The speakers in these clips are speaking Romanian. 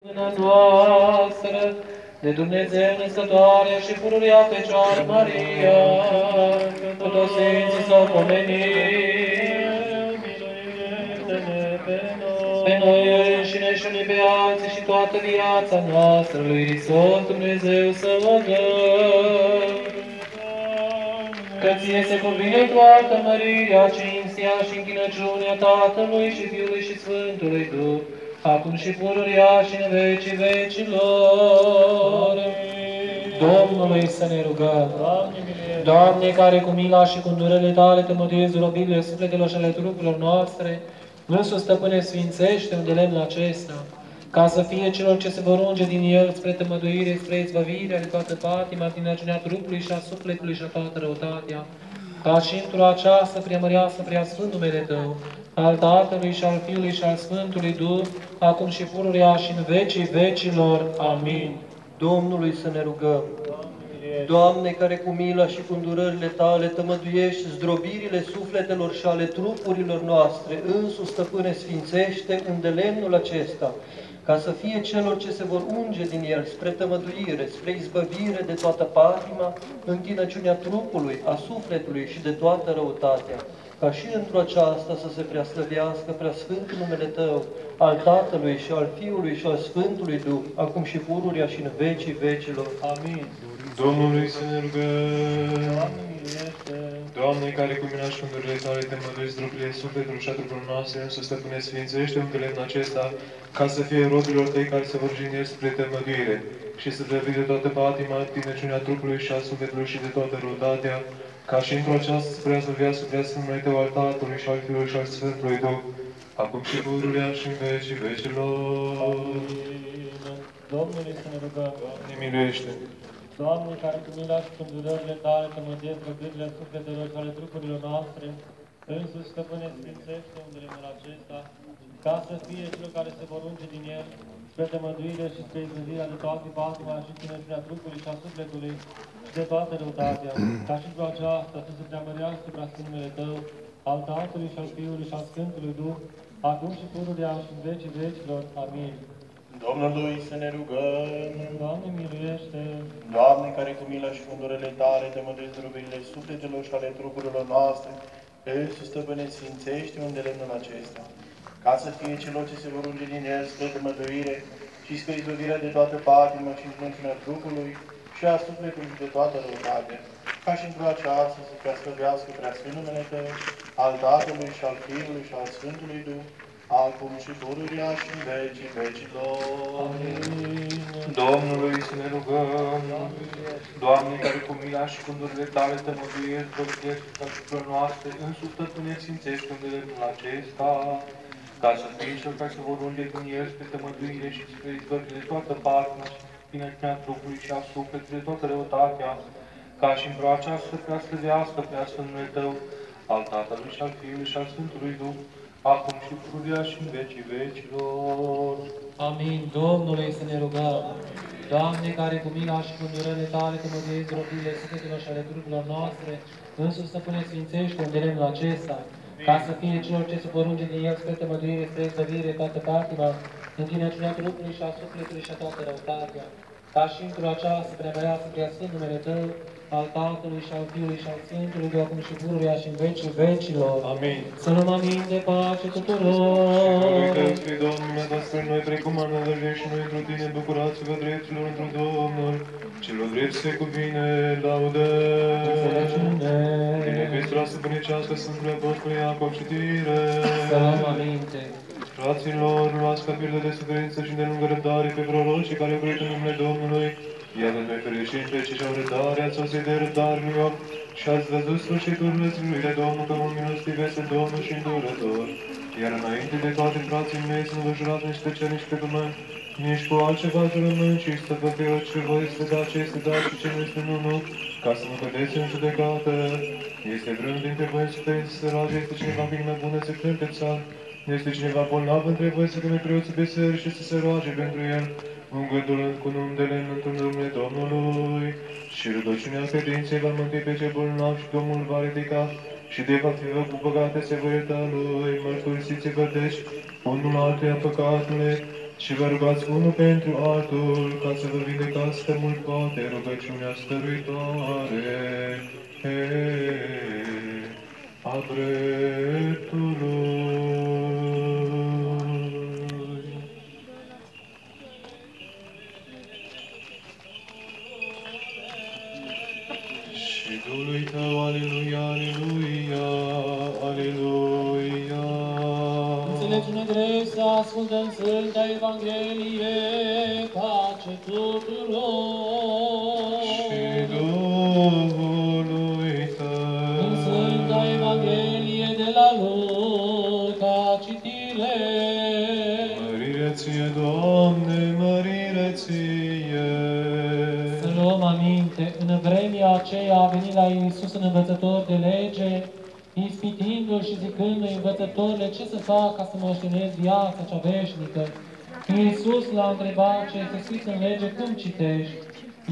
Mâna noastră, de Dumnezeu născătoare și pururea Fecioară Maria, cu toți Sfinții s-au pomenit, pe noi înșine și unii pe alții și toată viața noastră lui Hristos Dumnezeu să o dăm. Că ție se cuvine toată mărirea, cinstia și închinăciunea Tatălui și Fiului și Sfântului Duh, acum și pururea și în vecii vecilor. Domnului să ne rugăm. Doamne, care cu mila și cu îndurările Tale te măduiezi robirile sufletelor și ale trupurilor noastre, însuși, Stăpâne, sfințește unde lemnul acesta, ca să fie celor ce se vor unge din el spre tămăduire, spre izbăvire de toată patima, din acinea trupului și a sufletului și a toată răutatea, ca și într-o această preamăreasă preasfânt numele Tău, al Tatălui și al Fiului și al Sfântului Duh, acum și pururea și în vecii vecilor. Amin. Domnului să ne rugăm. Doamne, care cu mila și cu îndurările Tale tămăduiești zdrobirile sufletelor și ale trupurilor noastre, însuși, Stăpâne, sfințește îndelemnul acesta, ca să fie celor ce se vor unge din el spre tămăduire, spre izbăvire de toată patima, închinăciunea trupului, a sufletului și de toată răutatea, ca și într-o aceasta să se preaslăvească preasfântul numele Tău, al Tatălui și al Fiului și al Sfântului Duh, acum și pururea și în vecii vecilor. Amin. Domnului să ne rugăm. Doamne, care cu mila și cu îndurile Tale te măduiți drupile sufletului și a trupurilor noastre, însă, Stăpâne, sfințește un lemn acesta, ca să fie robilor Tăi care se vor jini spre tămăduire și să plăvi de toată patima, tinăciunea trupului și a sufletului și de toată răutatea, ca și într-o această spre a slăvească prea Sfântului Tău al Tatălui și al Fiului și al Sfântului Duh, acum și pururea și în vecii vecilor. Domnului să ne rugăm. Doamne, miluiește! Doamne, care cu mila și cu îndurările Tale tămăduiesc răbdările sufletelor și ale trupurilor noastre, însuși, Stăpâne, sfințește undelemnul acesta, ca să fie celor care se vor unge din el spre tămăduire și spre izbăvirea de toate patima și chinăciunea trupului și a sufletului și de toată răutatea, ca și cu aceasta să se preamărească prea numele Tău, al Tatălui și al Fiului și al Sfântului Duh, acum și pururea și în vecii vecilor. Amin. Domnului să ne rugăm. Doamne, miluiește! Doamne, care cu mila și cu îndurările Tale te măduiesc drumurile sufletelor și ale trupurilor noastre, Iisus, Stăpâne, sfințește unde lemnul acesta, ca să fie celor ce se vor unge din el spre tămăduire și spre izbăvirea de toată patima și închinăciunea trupului și a sufletului și de toată răutatea, ca și într-o aceasta să preasfăvească preasfânt numele Tău, al Tatălui și al Fiului și al Sfântului Duh, acum și pururea și în vecii vecilor. Amin. Domnului să ne rugăm. Doamne, care cu mila și cu îndurile Tale te măduiești, drăguiești trupurilor noastre, însuși, Stăpâne, sfințește undelemnul acesta, ca să fie cel care se vor unge din el spre tămăduire și spre izbăvire de toată patima și tinăciunea trupului și a sufletului de toată răutatea, ca și într-o această preaslăvească preasfânt numele Tău, al Tatălui și al Fiului și al Sfântului Duh, acum și pururea și în vecii vecilor. Amin. Domnului să ne rugăm. Doamne, care cu mila și cu îndurările Tale te măduiezi robiile sufletelor și ale trupurilor noastre, însuși, Stăpâne, sfințește undelemnul acesta, ca să fie celor ce se vor unge din el spre tămăduire, spre izbăvire, toată patima, închinăciunea trupului și a sufletului și a toată răutatea, ca și într-o această preamăreasă preasfânt numele Tău, al Tatălui și al Fiului și al Sfântului Duh, acum și pururea și în vecii vecilor. Amin. Să luăm aminte de pace tuturor. Uite, spre Domnul, ne-a dat spre noi, precum am nădăjduit și noi într Tine, bucurați-vă dreptilor într Domnul, celor drept se cuvine laudă. Înțelepciune. Din Epistula Stăpânicească Sfântului Apostol Iacov, citire. Să luăm aminte. Fraților, luați ca pildă de suferință și de lungă răbdare pe prorocii care au grăit în numele Domnului, iar noi fericiți pe cei ce-au răbdare, ați sosit de răbdarilor și ați văzut sfârșitul vieții de Domnul, că mult milostiv este Domnul și îndurător. Iar înainte de toate, frații mei, să nu vă jurați nici pe cer, nici pe pământ, nici cu altceva jurământ, ci să vă fie ce voi este dat, ce este dat și ce nu este nu, ca să nu cădeți în judecată. Este vreunul dintre voi în suferință să roage, este cineva cu inimă bună să cânte psalm, este cineva bolnav între voi să cheme preoții biserici și să se roage pentru el, ungădurând cu numele într-un numele Domnului. Și rugăciunea credinței va mântui pe cei bolnavi și Domnul va ridica și de va fi cu păcate se va ierta lui. Mărturisiți-vă deci unul altuia păcatele și vă rugați unul pentru altul, ca să vă vindecați de mult poate rugăciunea stăruitoare a dreptului. Și Duhului Tău, aleluia, aleluia, aleluia. Înțelepciune drept să ascultăm Sfânta Evanghelie, pace tuturor. Și Duhului Tău. În Sfânta Evanghelie de la Luca, citire. Mărire Ție, Doamne, mărire Ție. Să luăm aminte, în vremea aceea a venit la Iisus un învățător de lege, ispitindu-l și zicându-i, învățătorule, ce să fac ca să moștenesc viața cea veșnică? Iisus l-a întrebat ce este scris în lege, cum citești?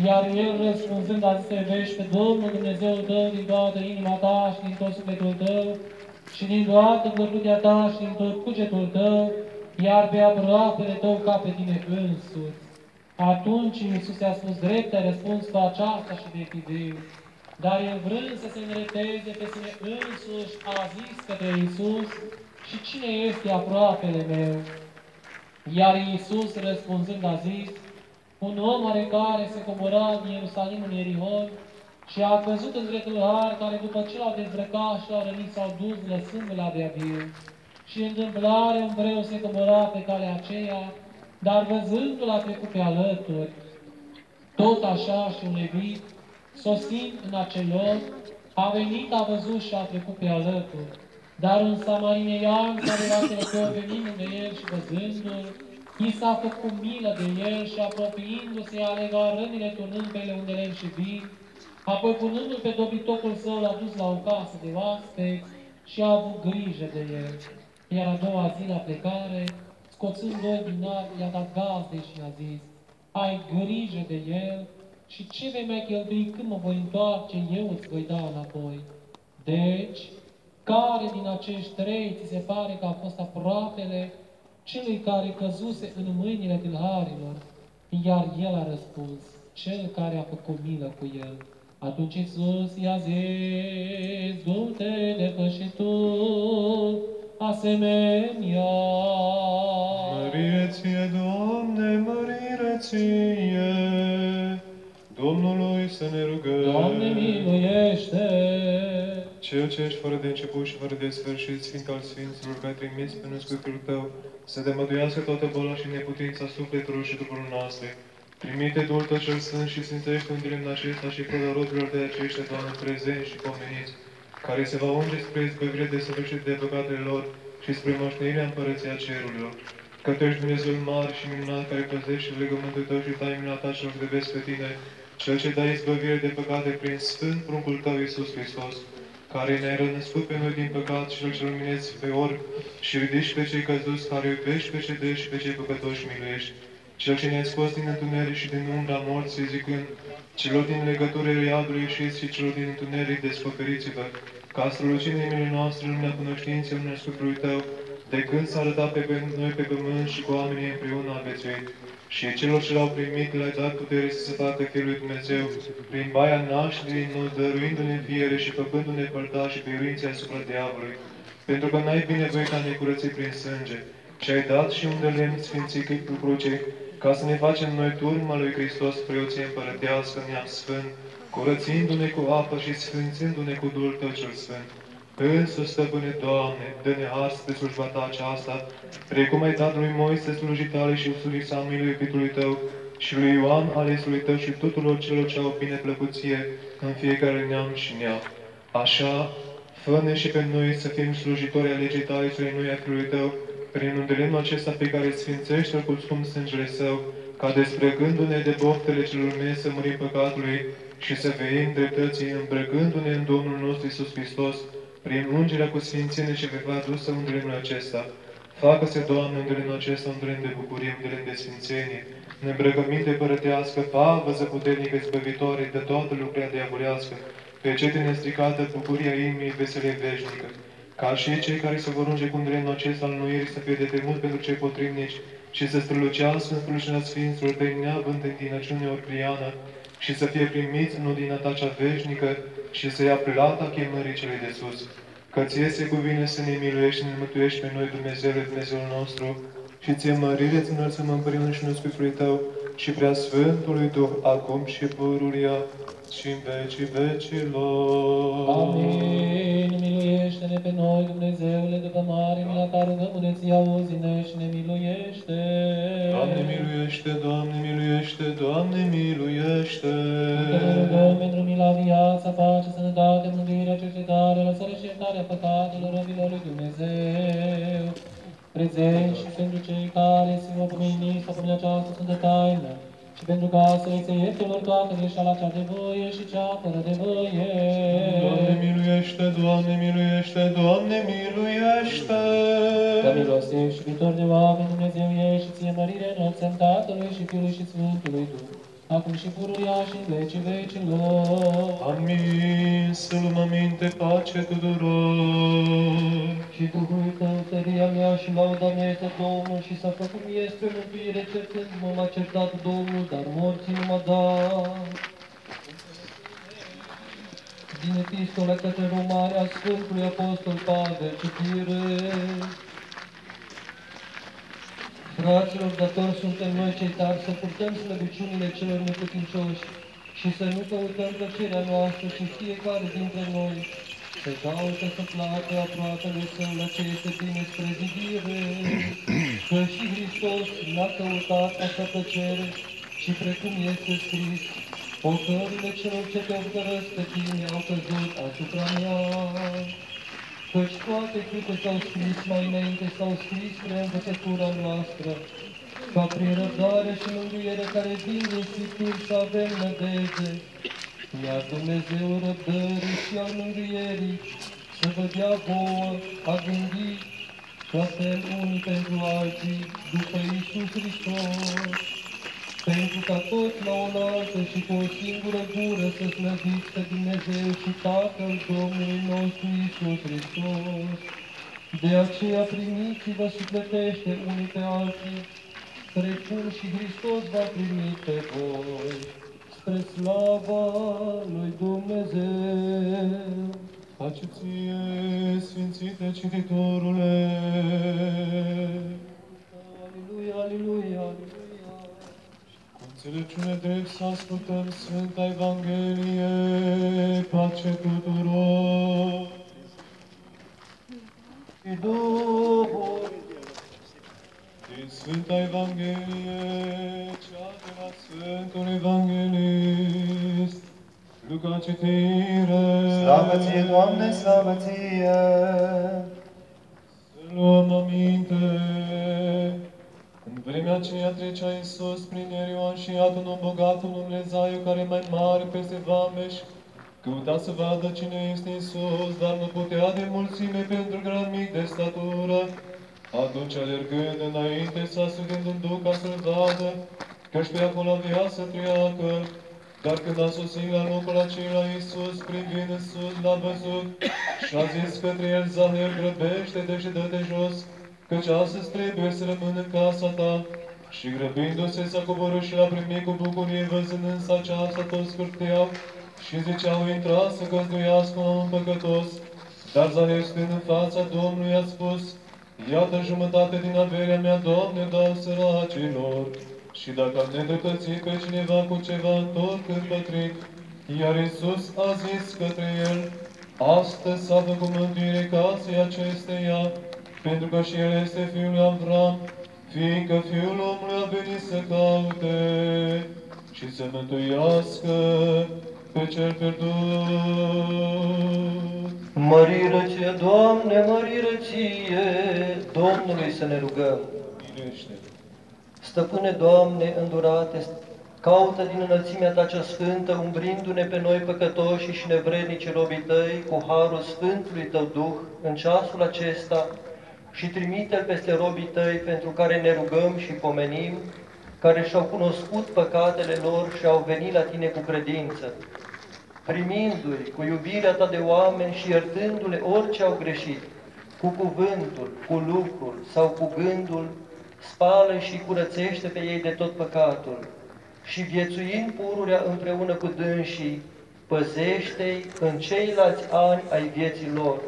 Iar el răspunzând a zis să iubești pe Domnul Dumnezeul tău din toată inima ta și din tot sufletul tău și din toată vârtutea ta și din tot cugetul tău, iar pe aproapele tău ca pe tine însuți. Atunci Iisus i-a spus, drept ai răspuns cu aceasta și vei fi viu. Dar el vrând să se îndrepteze pe sine însuși, a zis către Iisus, și cine este aproapele meu? Iar Iisus răspunzând a zis, un om oarecare se cobora din Ierusalim în Ierihon și a căzut între tâlhari care după ce l-au dezbrăcat și l-au rănit s-au dus lăsându-l de viu. Și întâmplare un preot se cobora pe calea aceea, dar văzându-l a trecut pe alături. Tot așa și un levit, sosind în acel loc, a venit, a văzut și a trecut pe alături. Dar un samarinean care era trecător venind de el și văzându-l, i s-a făcut milă de el și apropiindu-se a legat rănile turnând pe ele unde lemn și vin, apoi punându-l pe dobitocul său l-a dus la o casă de oaspeți și a avut grijă de el. Iar a doua zi la plecare, scoțând 2 dinari, i-a dat gazdei și i-a zis, ai grijă de el și ce vei mai cheltui când mă voi întoarce, eu îți voi da înapoi. Deci, care din acești 3 ți se pare că a fost aproapele celui care căzuse în mâinile tâlharilor? Iar el a răspuns, cel care a făcut milă cu el. Atunci Iisus i-a zis, du-te de și tu, asemenea. Mărire Ție, Doamne, mărire Ție. Domnului să ne rugăm. Doamne, miluiește! Cel ce ești fără de început și fără de sfârșit, Sfânt al Sfinților, care ai trimis pe născutul Tău, să dezmăduiască toată boala și neputința sufletului și trupului noastre. Primite Duhul Tău cel Sfânt și sfințește un limn acesta și fără robilor de aceștia, Doamne, prezenți și pomeniți, care se va unge spre izbăvire de săvârșit de păcatele lor și spre moștenirea împărăția cerurilor. Că Tu ești Dumnezeul mare și minunat, care păzești legământul Tău și tainele Ta celor de vezi pe Tine, Cel ce dai izbăvire de păcate prin Sfânt pruncul Tău, Iisus Hristos, care ne-ai rănăscut pe noi din păcat și Cel ce lumineți pe orbi și ridici pe cei căzuți, care iubești pe cei deși și pe cei păcătoși miluiești. Cel ce ne-ai scos din întuneric și din umbra morții, zicând, celor din legăturile iadului ieșiți și celor din întuneric descoperiți-vă, ca strălucind inimile noastre lumea cunoștinței în născutului Tău, de când s-a arătat pe noi pe pământ și cu oamenii împreună a viețuit. Și celor ce l-au primit le-ai dat putere să se facă Fiul lui Dumnezeu, prin baia nașterii din noi, dăruindu-ne înviere și făcându-ne părtași și biruinței asupra diavolului. Pentru că n-ai binevoit a ne curăți prin sânge, și ai dat și un de lemn sfințit cu cruce, ca să ne facem noi turma lui Hristos, preoție împărătească, neam sfânt, curățindu-ne cu apă și sfințindu-ne cu Duhul Tău cel Sfânt. Însuși, Stăpâne, Doamne, dă-ne har spre slujba Ta aceasta, precum ai dat lui Moise slujii Tale și slujii Samuel, iubitului Tău, și lui Ioan, alesului Tău, și tuturor celor ce au bineplăcuție în fiecare neam și neam. Așa, fă-ne și pe noi să fim slujitori ale legii Tale și noi a Fiului Tău, prin undelemnul acesta pe care sfințește-l cu scump sângele Său, ca despregându-ne de boftele celor mei să murim păcatului și să veim dreptății, îmbrăgându-ne în Domnul nostru Iisus Hristos, prin ungerea cu sfințenie și veva dusă undelemnul acesta. Facă-se, Doamne, undelemnul acesta, undelem de bucurie, undelem de sfințenie, în îmbrăcăminte părătească, pavăză puternică, izbăvitoare de toată lucrarea diavolească, pe cete nestricată, bucuria inimii, veselie veșnică. Ca și cei care se vor unge cu undelemnul acesta al înnoirii să fie de temut pentru cei potrivnici, și să strălucească în slujirea Sfinților Tăi neavând întinăciune orpliană și să fie primiți în odina Ta cea veșnică și să ia plata chemării celei de sus. Că Ție se cuvine să ne miluiești și ne mântuiești pe noi, Dumnezeule, Dumnezeul nostru, și Ție mărire ți înălțăm împreună și Născuiului Tău și prea Sfântului Duh, acum și pururia și în vecii vecilor. Amin. Miluiește-ne pe noi, Dumnezeule, după mare mila Ta rugăm-ne, Ție auzi-ne și ne miluiește. Doamne miluiește, Doamne miluiește, Doamne miluiește. Te rugăm pentru mila, viața, pace, sănătate, mântuirea, cercetare, lăsare și iertarea păcatelor robilor lui Dumnezeu. Prezent și pentru cei care se vor pomeni sau pomeni această sfântă taină, și pentru ca să îi se iertelor toată greșeala cea de voie și cea fără de voie. Doamne miluiește, Doamne miluiește, Doamne miluiește. Că milostiv și iubitor de oameni, Dumnezeu ești și ție mărire înălțăm Tatălui și Fiului și Sfântului Duh, acum și pururia și în vecii vecilor. Amin. Să luăm aminte, pace tuturor. Și Duhului Tău, tăria mea și lauda mea este Domnul, și s-a făcut mie spre mântuire, certând-mă m-a certat Domnul, dar morții nu m-a dat. Din epistola către Romani a Sfântului Apostol Pavel, citire. Fraților, datori suntem noi cei tari să purtăm slăbiciunile celor neputincioși și să nu căutăm plăcerea noastră, ci fiecare dintre noi să caută să placă aproapele său la ce este bine spre zidire, că și Hristos n-a căutat așa plăcere, și precum este scris, pocările celor ce te obdărăsc pe tine au căzut asupra mea. Căci toate câte s-au scris mai înainte s-au scris spre învățătura noastră, ca prin răbdare și mângâiere care vin din Scripturi să avem nădejde, iar Dumnezeu răbdării și al mângâierii să vă dea vouă a gândi și a fel unii pentru alții după Iisus Hristos, pentru ca toți la oaltă și cu o singură gură să slăviți pe Dumnezeu și Tatăl Domnului nostru Iisus Hristos. De aceea primiți-vă sufletește unii pe alții, precum și Hristos v-a primit pe voi, spre slava lui Dumnezeu. Pace ție, Sfințite Cititorule! Aleluia, aleluia, aleluia! Înțelepciune drept să ascultăm Sfânta Evanghelie, pace tuturor! Și Duhul Din Sfânta Evanghelie, cea de la Sfântul Evanghelist, Luca citire. Slavă ție, Doamne, slavă ție! Să luăm aminte. În vremea aceea trecea Iisus prin Ierioan și iată un om bogat, un om lezaiu care mai mare peste vameș, căuta să vadă cine este Iisus, dar nu putea de mulțime pentru gran mic de statură. Atunci, alergând înainte, s-a sugând în duc ca să-l vadă, căci pe acolo avea să treacă. Dar când a sosit la locul acela, Iisus, privind în sus, l-a văzut și a zis către el: Zaheu, grăbește-te și dă-te jos, căci astăzi trebuie să rămân în casa ta. Și grăbindu-se s-a coborât și l-a primit cu bucurie, văzând însă aceasta toți scârteau și ziceau: intra să găzduiască un om păcătos. Dar Zaheu, stând în fața Domnului, a spus: iată jumătate din averea mea, Doamne, dau săracilor. Și dacă am nedreptățit pe cineva cu ceva, întorc împătrit. Iar Iisus a zis către el: astăzi s-a făcut mântuire casei acesteia, pentru că și el este fiul lui Avram, fiindcă Fiul omului a venit să caute și să mântuiască pe cel pierdut. mărire ție, Doamne, mărire ție, Domnului să ne rugăm. Miluiește. Stăpâne, Doamne, îndurate, caută din înălțimea Ta cea sfântă, umbrindu-ne pe noi păcătoși și nevrednici robii Tăi, cu harul Sfântului Tău Duh, în ceasul acesta, și trimite-L peste robii Tăi, pentru care ne rugăm și pomenim, care și-au cunoscut păcatele lor și au venit la Tine cu credință, primindu-i cu iubirea Ta de oameni și iertându-le orice au greșit, cu cuvântul, cu lucrul sau cu gândul, spală și curățește pe ei de tot păcatul și viețuind pururea împreună cu dânsii, păzește-i în ceilalți ani ai vieții lor,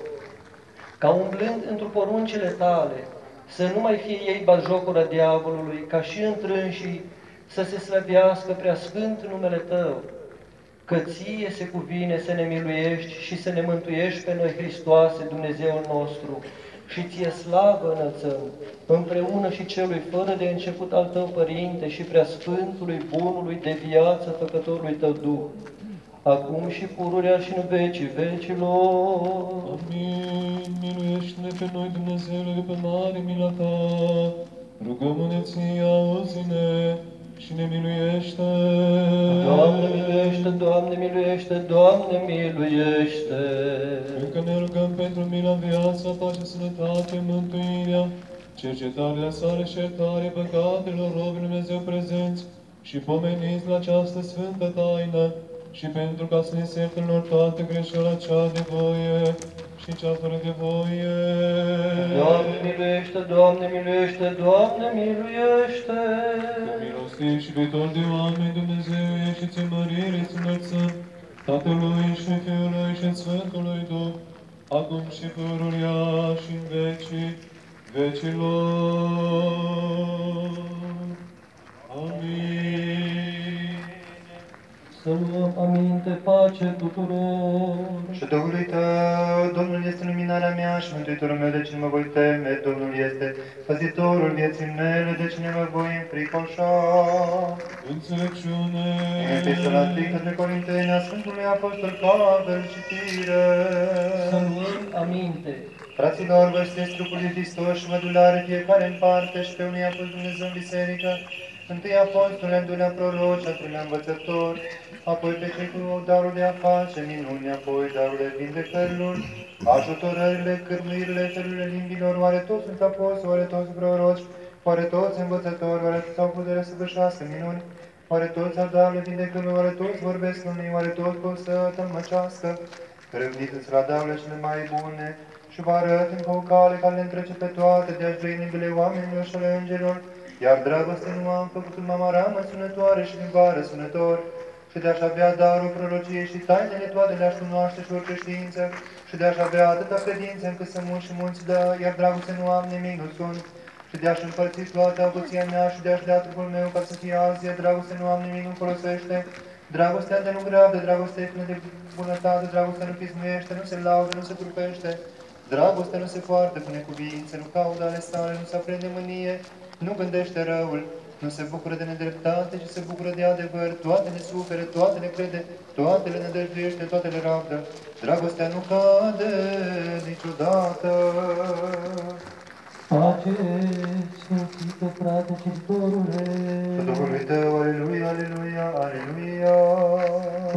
ca umblând într poruncile tale, să nu mai fie ei batjocura diavolului, ca și întrânșii să se slăvească prea sfânt numele Tău, că Ție se cuvine să ne miluiești și să ne mântuiești pe noi, Hristoase, Dumnezeul nostru, și Ție slavă înălțăm, împreună și Celui fără de început al Tău, Părinte, și prea Sfântului, Bunului, de viață, Făcătorului Tău Duh, acum și pururea și în vecii vecilor. Amin. Miluiește-ne pe noi, Dumnezeule, după mare mila Ta. Rugăm-ne Ție, auzi-ne și ne miluiește. Doamne miluiește, Doamne miluiește, Doamne miluiește. Încă ne rugăm pentru mila, viața, pacea, sănătate, mântuirea, cercetarea sale și iertare păcatelor robii Dumnezeu prezenți și pomeniți la această sfântă taină, și pentru ca să ne sertăm lor toată greșeala cea de voie și cea fără de voie. Doamne miluiește, Doamne miluiește, Doamne miluiește. Că milostiv și iubitor de oameni, Dumnezeu, și ți mărire îți înălțăm, Tatălui și Fiului și Sfântului Duh, acum și pururea și în vecii vecilor. Amin. Să luăm aminte, pace tuturor. Și Duhului Tău, Domnul este luminarea mea și Mântuitorul meu, de cine mă voi teme, Domnul este păzitorul vieții mele, de cine mă voi înfricoșa. Înțelepciune. Epistola către Corinteni, a Sfântului Apostol Pavel, citire. Să luăm aminte. Fraților, vă sunteți trupul lui Hristos și mădulare fiecare în parte și pe unii a pus Dumnezeu în biserică, întâi apostoli, al doilea proroci, al treilea învățători, apoi pe cei cu darul de a face minuni, apoi darurile vindecărilor, ajutorările, cârmuirile, felurile limbilor, oare toți sunt apostoli, oare toți proroci, oare toți învățători, oare toți au putere să vârșească minuni, oare toți au darurile vindecărilor, oare toți vorbesc lumii, oare toți pot să tălmăcească, râvniți-ți la darurile cele mai bune, și vă arăt încă o cale care le întrece pe toate de a-și trăi în limbile oamenilor și ale îngerilor, iar dragoste nu am făcut în mama ramă sunătoare și limbare sunător, și de a-și avea darul prorociei și tainele toate le-aș cunoaște și orice știință, și de a-și avea atâta credință încât să mulți și mulți dă, iar dragoste nu am, nimic nu sunt, și de a-și împărți toată avuția mea și de a-și dea trupul meu ca să fie azi, iar dragoste nu am, nimic nu folosește. Dragostea de nu grabdă, dragostea e plină de bunătate, dragostea nu pismuiește, nu se laudă, nu se trupește. Dragostea nu se poartă cu necuvințe, nu caută ale sale, nu se aprinde mânie, nu gândește răul, nu se bucură de nedreptate, ci se bucură de adevăr, toate le sufere, toate le crede, toate le nădăjduiește, toate le rabdă. Dragostea nu cade niciodată. Pace, Sfântită, frate, cititorule. Să Duhului Tău, aleluia, aleluia, aleluia.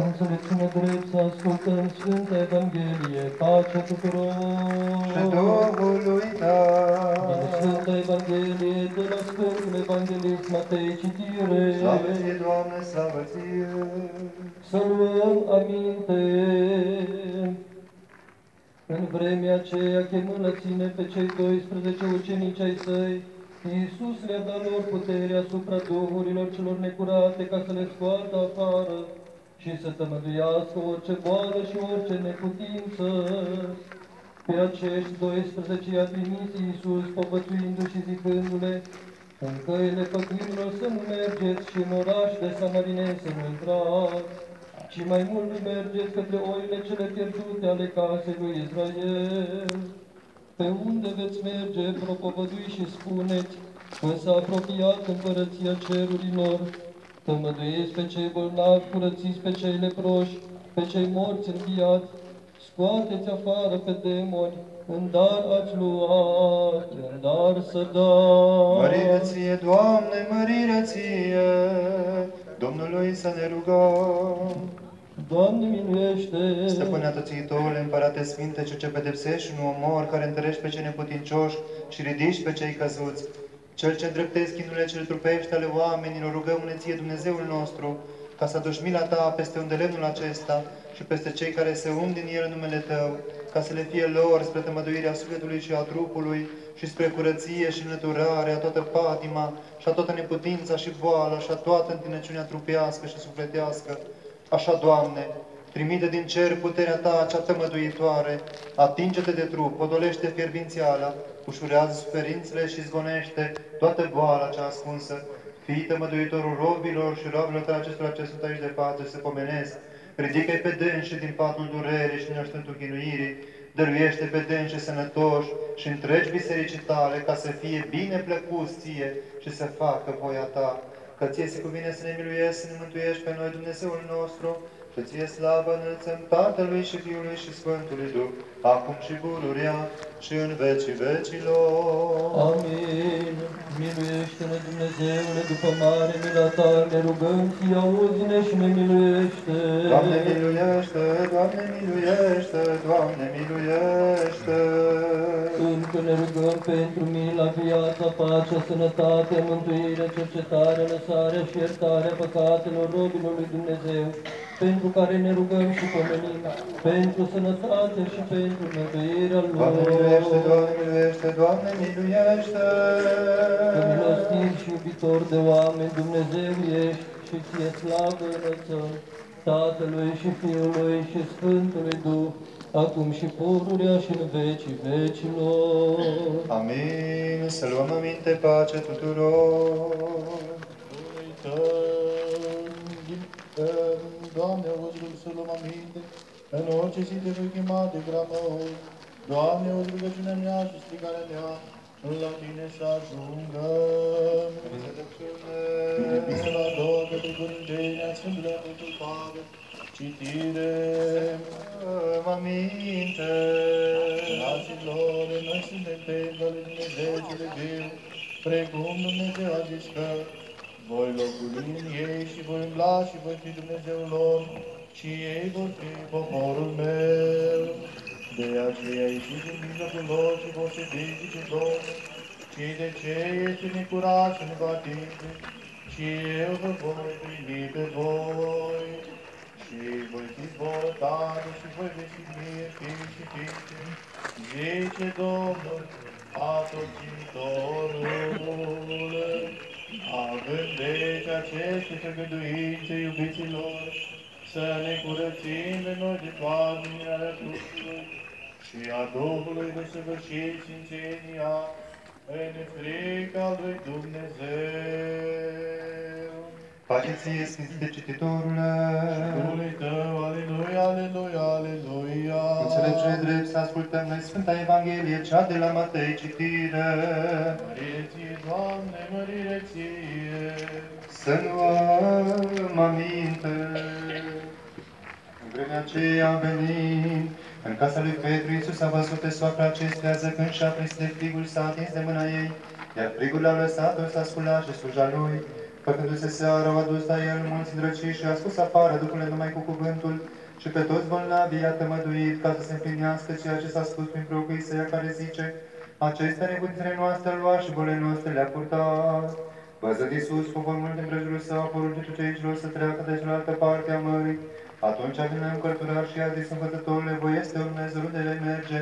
Înțelepciune drept să ascultăm Sfânta Evanghelie, pace tuturor. Și Duhului Tău. Din Sfânta Evanghelie, de la Sfântul Evanghelist Matei, citire. Slavă Ție, Doamne, slavă Ție. Să luăm aminte. În vremea aceea, chemând la ține pe cei 12 ucenici ai Săi, Iisus le-a dat lor puterea asupra duhurilor celor necurate ca să le scoată afară și să tămăduiască orice boală și orice neputință. Pe acești 12 i-a trimis Iisus, povățuindu-și și zicându-le, în căile păgânilor să nu mergeți și în oraș de samarineni să nu intrați, ci mai mult mergeți către oile cele pierdute ale casei lui Israel. Pe unde veți merge, propovădui și spuneți că s-a apropiat împărăția cerurilor. Tămăduiți pe cei bolnavi, curățiți pe cei leproși, pe cei morți înviați, scoateți afară pe demoni, în dar ați luat, în dar să dați. Mărire Ție, Doamne, mărire Ție, Domnului să ne rugăm. Doamne, miluiește! Stăpâne Atățitorule, Împărate Sfinte, Cel ce pedepsești și nu omori, care întărești pe cei neputincioși și ridici pe cei căzuți, Cel ce îndreptezi chinurile cele trupești ale oamenilor, rugăm-ne Ție, Dumnezeul nostru, ca să aduci mila Ta peste undelemnul acesta și peste cei care se ung din el în numele Tău, ca să le fie lor spre tămăduirea sufletului și a trupului și spre curăție și înlăturarea toată patima și a toată neputința și boala și a toată întinăciunea trupească și sufletească. Așa, Doamne, trimite din cer puterea Ta cea tămăduitoare, atinge-te de trup, podolește fierbințiala, ușurează suferințele și zgonește toată boala cea ascunsă. Fii tămăduitorul robilor și robilor Tăi acestora ce sunt aici de față și se pomenesc. Ridică-i pe dânsi din patul durerii și din așteptul chinuirii, dăruiește pe dânsi sănătoși și întregi bisericii Tale ca să fie bine plăcuți Ție și să facă voia Ta. Că Ție se cuvine să ne miluiești, să ne mântuiești pe noi, Dumnezeul nostru, și Ție slavă înălțăm Tatălui și Fiului și Sfântului Duh, acum și pururea și în vecii vecilor. Amin. Miluiește-ne, Dumnezeule, după mare mila Ta, ne rugăm, Ție auzi-ne și ne miluiește. Doamne miluiește, Doamne miluiește, Doamne miluiește. Încă ne rugăm pentru mila, viața, pacea, sănătatea, mântuirea, cercetarea, lăsarea și iertarea păcatelor robilor lui Dumnezeu, pentru care ne rugăm și pomenim, pentru sănătate și pentru mântuirea Lui. Doamne miluiește, Doamne miluiește, Doamne miluiește. Că milostiv și iubitor de oameni, Dumnezeu ești și Ție slavă înălțăm, Tatălui și Fiului și Sfântului Duh, acum și pururea și în vecii vecilor. Amin. Să luăm aminte, pace tuturor. Doamne, auzi să luăm aminte, în orice zi te voi chema de gramă. Doamne, auzi rugăciunea mea și strigarea mea, la Tine să ajungă. Epistola a doua către Corinteni, a Sfântului Apostol Pavel, citire. Aminte. Fraților, noi suntem temple ale Dumnezeu cele viu, precum Dumnezeu a zis că voi locui în ei și voi umbla și voi fi Dumnezeul lor și ei vor fi poporul meu. De aceea ieșiți din mijlocul lor și vor ședi, zice Domnul, și de ce este necurat și nu va atinge, și eu vă voi primi pe voi. Și voi fi voluntate și voi veți mie, fii și fiice, zice Domnul, Atotțintorule. Având deci aceste făgăduințe, iubiților, să ne curățim pe noi de toată mirarea trupului și a Duhului de săvârșit sfințenia în frica lui Dumnezeu. Pace ție, Sfinte Cititorule. Și Duhului Tău, aleluia, aleluia, aleluia. Înțelepciune drept să ascultăm noi Sfânta Evanghelie, cea de la Matei, citire. Mărire ție, Doamne, mărire ție. Să luăm aminte. În vremea aceea a venit în casa lui Petru, Iisus a văzut pe soacra acestuia zăcând și a prins de frigul, s-a atins de mâna ei, iar frigul l-a lăsat-o, s-a sculat și sluja lui. Făcându-se seara, au adus la el mulți îndrăciși și a scos afară duhurile numai cu cuvântul și pe toți bolnavii i-a tămăduit ca să se împlinească ceea ce s-a spus prin prorocul Isaia, care zice: acestea neputințele noastre a luat și bolile noastre le-a purtat. Văzând Iisus popor mult împrejurul său, a poruncit ucenicilor să treacă de cealaltă parte a mării. Atunci a venit un cărturar și i-a zis: învățătorule, voiesc să urmez, unde vei merge?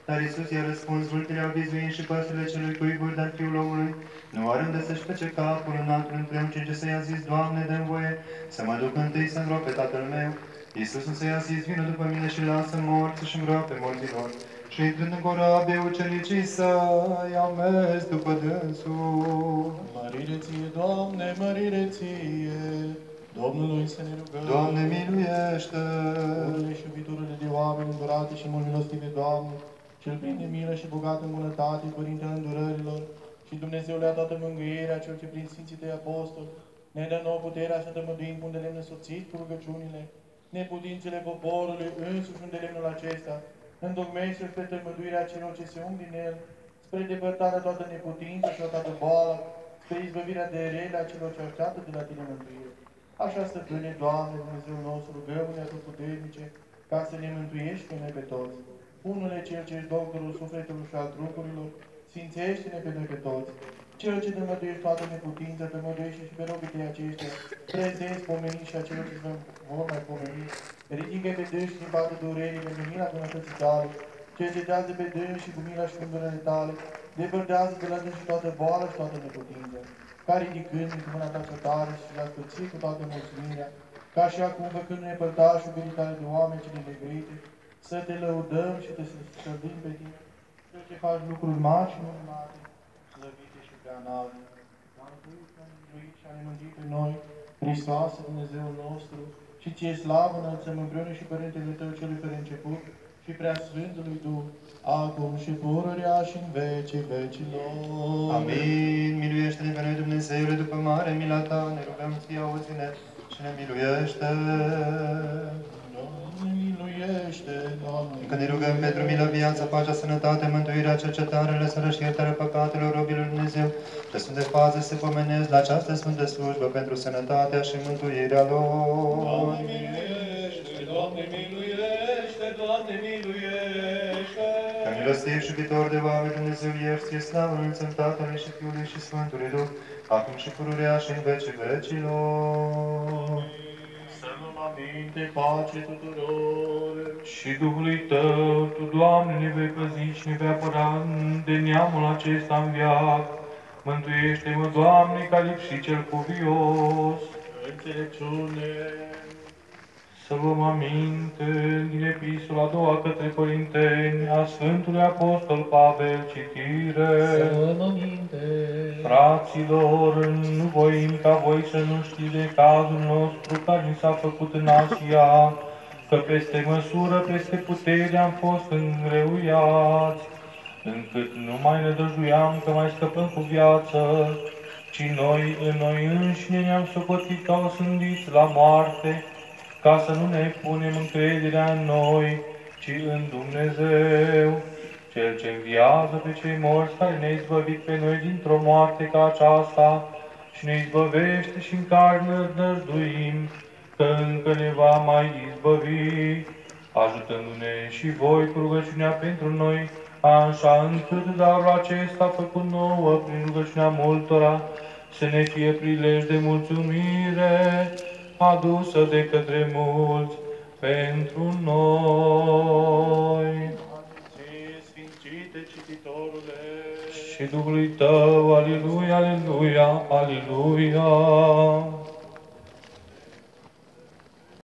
Dar Iisus i-a răspuns: vulpile au vizuit și păsările celui cuiburi, dar Fiul omului nu are unde să-și plece capul. În altul între ucenici să i-a zis: Doamne, dă-mi voie să mă duc întâi să-mi rog pe Tatăl meu. Iisus însă i-a zis: vină după mine și lasă morți și-mi rog pe morților. Și intrând în corabie, ucenicii săi au mers după dânsul. Mărire ție, Doamne, mărire ție. Domnului să ne rugăm. Doamne, miluiește! Bunule și iubitorule de oameni, îndurate și mult milostive, Doamne, cel plin de milă și bogat în bunătate, Părintele îndurărilor, și Dumnezeule a toată mângâierea, cel ce prin Sfinții Tăi Apostoli ne dă nouă puterea să tămăduim cu îndelemn însoțit cu rugăciunile, neputințele poporului însuși îndelemnul acesta, îndogmește spre tămăduirea celor ce se ung din el, spre depărtarea toată neputință și toată boala, spre izbăvirea de rele a celor ce așteaptă de la Tine mântuire. Așa, Stăpâne, Doamne, Dumnezeu nostru, rugăm-ne atotputernice, ca să ne mântuiești pe noi pe toți. Unule Cel ce ești doctorul sufletului și al trupurilor, sfințește-ne pe noi pe toți. Cel ce tămăduiești toată neputință, tămăduiește și pe rogii Tăi aceștia, prezenți, pomeniți și acelor ce vor mai pomeni. Ridică pe dâși din patul durerii, pentru mila bunătății Tale, cercetează pe dâns și cu mila și cu îndurările tale, depărtează de la dâns și toată boală și toată neputință, ca ridicându-i cu mâna ta cea tare și la scălțit cu toată mulțumirea, ca și acum făcându-ne părtași și iubiri tale de oameni cele negrite, să te lăudăm și te slăvim pe tine, cel ce faci lucruri mari și minunate, slăvite și prea înalte. L-am mântuit, l-am mântuit și a ne mântuit pe noi, Hristoase, Dumnezeul nostru, și ție slavă înălțăm împreună și Părintele Tău celui fără început, și prea Sfântului Duh, acum și pururea și în vecii vecilor. Amin. Miluiește-ne pe noi, Dumnezeule, după mare mila ta, ne rugăm ție, auzi-ne și ne miluiește. Doamne, miluiește, Doamne. Că ne rugăm pentru milă, viața, pacea, sănătate, mântuirea, cercetarea, sărăși, iertarea păcatelor robilor Dumnezeu, ce sunt de fază să se pomenesc la această sfântă slujbă pentru sănătatea și mântuirea lor. Doamne, miluiește, Doamne, miluiește, Doamne, miluiește. Că milostiv și iubitor de oameni, Dumnezeu, ești, ție slavă, înălțăm Tatălui și Fiului și Sfântului Duh, acum și pururea și în vecii vecilor. Să luăm aminte, pace tuturor. Și Duhului Tău, Tu, Doamne, ne vei păzi și ne vei apăra de neamul acesta în veac. Mântuiește-mă, Doamne, ca lipsit cel cuvios. Înțelepciune. Să luăm aminte din epistola a doua către Corinteni a Sfântului Apostol Pavel, citire. Să luăm aminte. Fraților, nu voim ca voi să nu știți de cazul nostru care ni s-a făcut în Asia, că peste măsură, peste putere am fost îngreuiați, încât nu mai nădăjduiam că mai scăpăm cu viață, ci noi înșine ne-am socotit ca osândiți la moarte, ca să nu ne punem încrederea în noi, ci în Dumnezeu, Cel ce înviază pe cei morți, care ne-a izbăvit pe noi dintr-o moarte ca aceasta și ne izbăvește și în care ne nădăjduim, că încă ne va mai izbăvi, ajutându-ne și voi cu rugăciunea pentru noi, așa încât darul acesta făcut nouă prin rugăciunea multora, să ne fie prilej de mulțumire, adusă de către mulți pentru noi. Sfințite cititorule. Și Duhului Tău, aleluia, aleluia, aleluia.